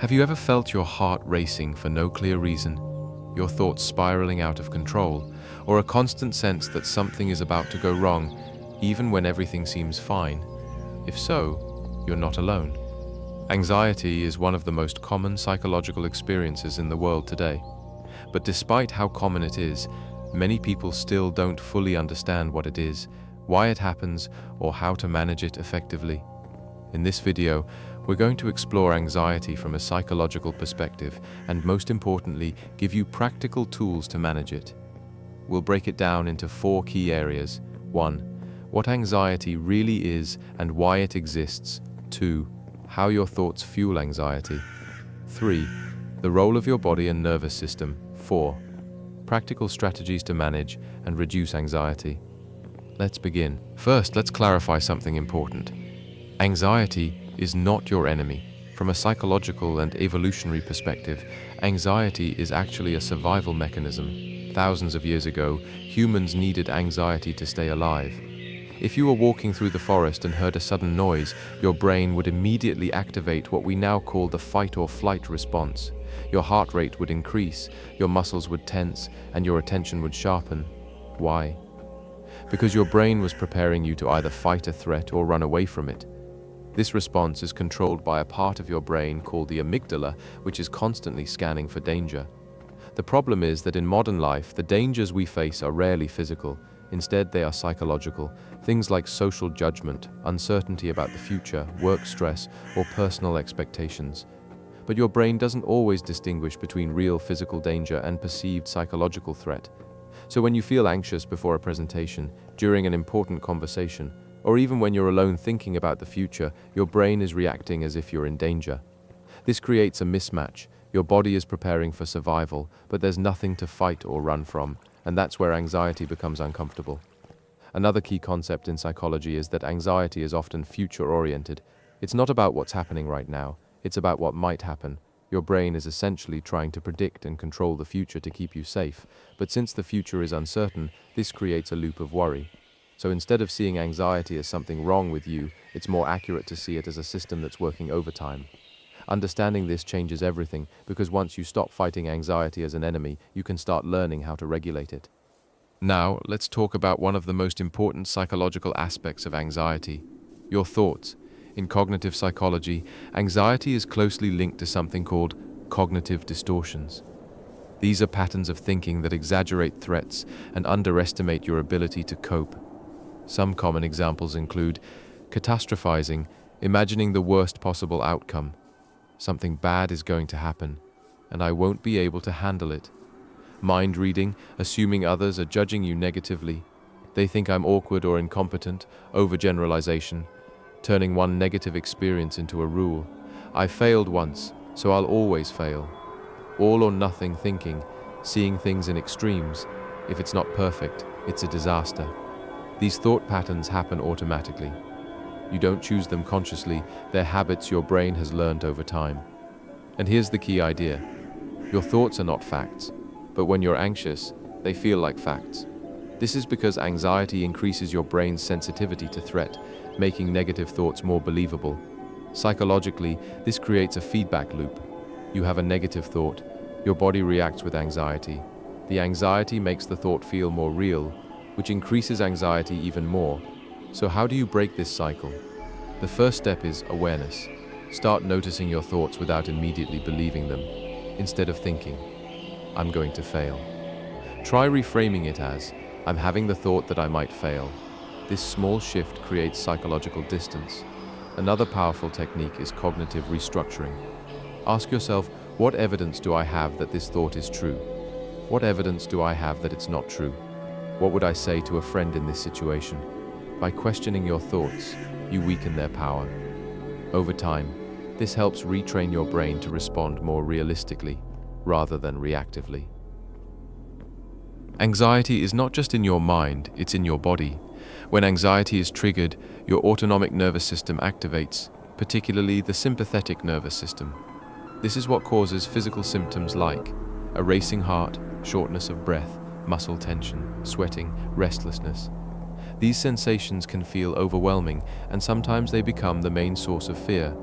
Have you ever felt your heart racing for no clear reason, your thoughts spiraling out of control, or a constant sense that something is about to go wrong, even when everything seems fine? If so, you're not alone. Anxiety is one of the most common psychological experiences in the world today. But despite how common it is, many people still don't fully understand what it is, why it happens, or how to manage it effectively. In this video, we're going to explore anxiety from a psychological perspective and, most importantly, give you practical tools to manage it. We'll break it down into 4 key areas. 1. What anxiety really is and why it exists. 2. How your thoughts fuel anxiety. 3. The role of your body and nervous system. 4. Practical strategies to manage and reduce anxiety. Let's begin. First, let's clarify something important. Anxiety is not your enemy. From a psychological and evolutionary perspective, anxiety is actually a survival mechanism. Thousands of years ago, humans needed anxiety to stay alive. If you were walking through the forest and heard a sudden noise, your brain would immediately activate what we now call the fight or flight response. Your heart rate would increase, your muscles would tense, and your attention would sharpen. Why? Because your brain was preparing you to either fight a threat or run away from it. This response is controlled by a part of your brain called the amygdala, which is constantly scanning for danger. The problem is that in modern life, the dangers we face are rarely physical. Instead, they are psychological, things like social judgment, uncertainty about the future, work stress, or personal expectations. But your brain doesn't always distinguish between real physical danger and perceived psychological threat. So when you feel anxious before a presentation, during an important conversation, or even when you're alone thinking about the future, your brain is reacting as if you're in danger. This creates a mismatch. Your body is preparing for survival, but there's nothing to fight or run from, and that's where anxiety becomes uncomfortable. Another key concept in psychology is that anxiety is often future-oriented. It's not about what's happening right now, it's about what might happen. Your brain is essentially trying to predict and control the future to keep you safe, but since the future is uncertain, this creates a loop of worry. So instead of seeing anxiety as something wrong with you, it's more accurate to see it as a system that's working overtime. Understanding this changes everything, because once you stop fighting anxiety as an enemy, you can start learning how to regulate it. Now, let's talk about one of the most important psychological aspects of anxiety: your thoughts. In cognitive psychology, anxiety is closely linked to something called cognitive distortions. These are patterns of thinking that exaggerate threats and underestimate your ability to cope. Some common examples include catastrophizing, imagining the worst possible outcome. Something bad is going to happen, and I won't be able to handle it. Mind reading, assuming others are judging you negatively. They think I'm awkward or incompetent. Overgeneralization, turning one negative experience into a rule. I failed once, so I'll always fail. All or nothing thinking, seeing things in extremes. If it's not perfect, it's a disaster. These thought patterns happen automatically. You don't choose them consciously, they're habits your brain has learned over time. And here's the key idea. Your thoughts are not facts, but when you're anxious, they feel like facts. This is because anxiety increases your brain's sensitivity to threat, making negative thoughts more believable. Psychologically, this creates a feedback loop. You have a negative thought, your body reacts with anxiety. The anxiety makes the thought feel more real, which increases anxiety even more. So how do you break this cycle? The first step is awareness. Start noticing your thoughts without immediately believing them. Instead of thinking, I'm going to fail, try reframing it as, I'm having the thought that I might fail. This small shift creates psychological distance. Another powerful technique is cognitive restructuring. Ask yourself, what evidence do I have that this thought is true? What evidence do I have that it's not true? What would I say to a friend in this situation? By questioning your thoughts, you weaken their power. Over time, this helps retrain your brain to respond more realistically, rather than reactively. Anxiety is not just in your mind, it's in your body. When anxiety is triggered, your autonomic nervous system activates, particularly the sympathetic nervous system. This is what causes physical symptoms like a racing heart, shortness of breath, muscle tension, sweating, restlessness. These sensations can feel overwhelming, and sometimes they become the main source of fear.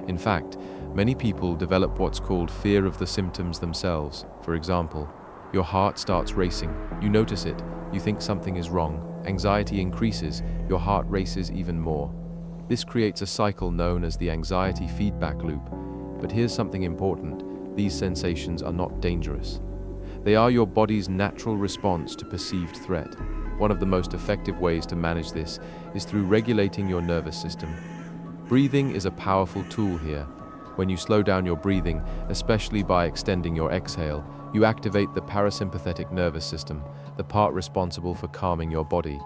In fact, many people develop what's called fear of the symptoms themselves. For example, your heart starts racing, you notice it, you think something is wrong, anxiety increases, your heart races even more. This creates a cycle known as the anxiety feedback loop. But here's something important: these sensations are not dangerous. They are your body's natural response to perceived threat. One of the most effective ways to manage this is through regulating your nervous system. Breathing is a powerful tool here. When you slow down your breathing, especially by extending your exhale, you activate the parasympathetic nervous system, the part responsible for calming your body.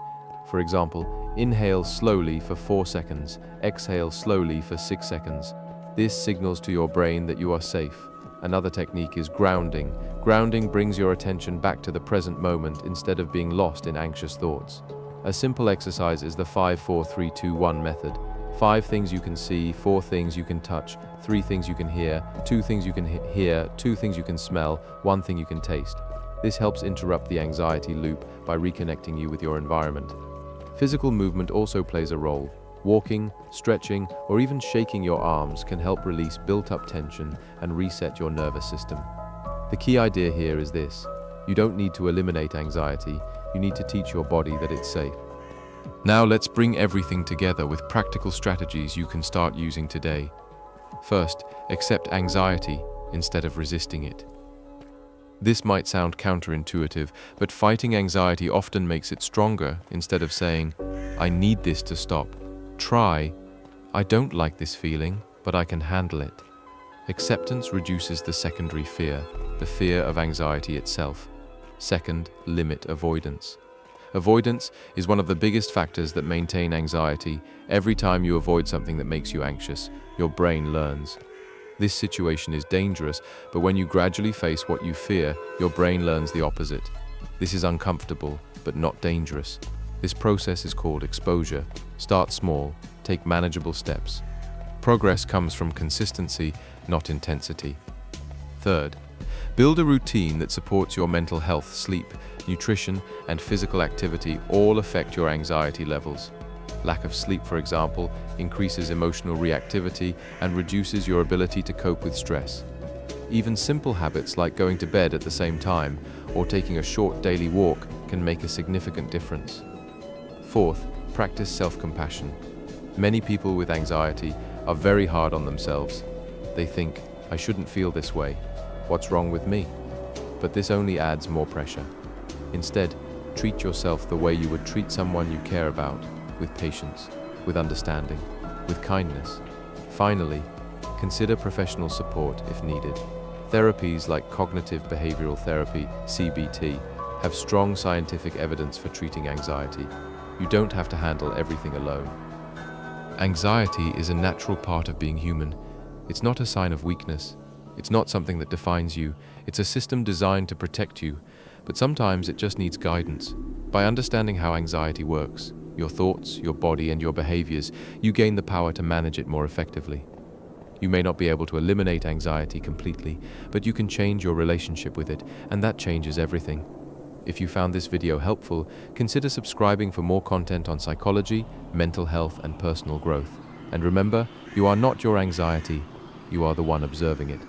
For example, inhale slowly for 4 seconds, exhale slowly for 6 seconds. This signals to your brain that you are safe. Another technique is grounding. Grounding brings your attention back to the present moment instead of being lost in anxious thoughts. A simple exercise is the 5-4-3-2-1 method. 5 things you can see, 4 things you can touch, 3 things you can hear, 2 things you can hear, 2 things you can smell, 1 thing you can taste. This helps interrupt the anxiety loop by reconnecting you with your environment. Physical movement also plays a role. Walking, stretching, or even shaking your arms can help release built-up tension and reset your nervous system. The key idea here is this: you don't need to eliminate anxiety, you need to teach your body that it's safe. Now let's bring everything together with practical strategies you can start using today. First, accept anxiety instead of resisting it. This might sound counterintuitive, but fighting anxiety often makes it stronger. Instead of saying, "I need this to stop," try, "I don't like this feeling, but I can handle it." Acceptance reduces the secondary fear, the fear of anxiety itself. Second, limit avoidance. Avoidance is one of the biggest factors that maintain anxiety. Every time you avoid something that makes you anxious, your brain learns. This situation is dangerous, but when you gradually face what you fear, your brain learns the opposite. This is uncomfortable, but not dangerous. This process is called exposure. Start small, take manageable steps. Progress comes from consistency, not intensity. Third, build a routine that supports your mental health. Sleep, nutrition, and physical activity all affect your anxiety levels. Lack of sleep, for example, increases emotional reactivity and reduces your ability to cope with stress. Even simple habits like going to bed at the same time or taking a short daily walk can make a significant difference. Fourth, practice self-compassion. Many people with anxiety are very hard on themselves. They think, "I shouldn't feel this way. What's wrong with me?" But this only adds more pressure. Instead, treat yourself the way you would treat someone you care about, with patience, with understanding, with kindness. Finally, consider professional support if needed. Therapies like cognitive behavioral therapy, CBT, have strong scientific evidence for treating anxiety. You don't have to handle everything alone. Anxiety is a natural part of being human. It's not a sign of weakness. It's not something that defines you. It's a system designed to protect you, but sometimes it just needs guidance. By understanding how anxiety works, your thoughts, your body, and your behaviors, you gain the power to manage it more effectively. You may not be able to eliminate anxiety completely, but you can change your relationship with it, and that changes everything. If you found this video helpful, consider subscribing for more content on psychology, mental health, and personal growth. And remember, you are not your anxiety, you are the one observing it.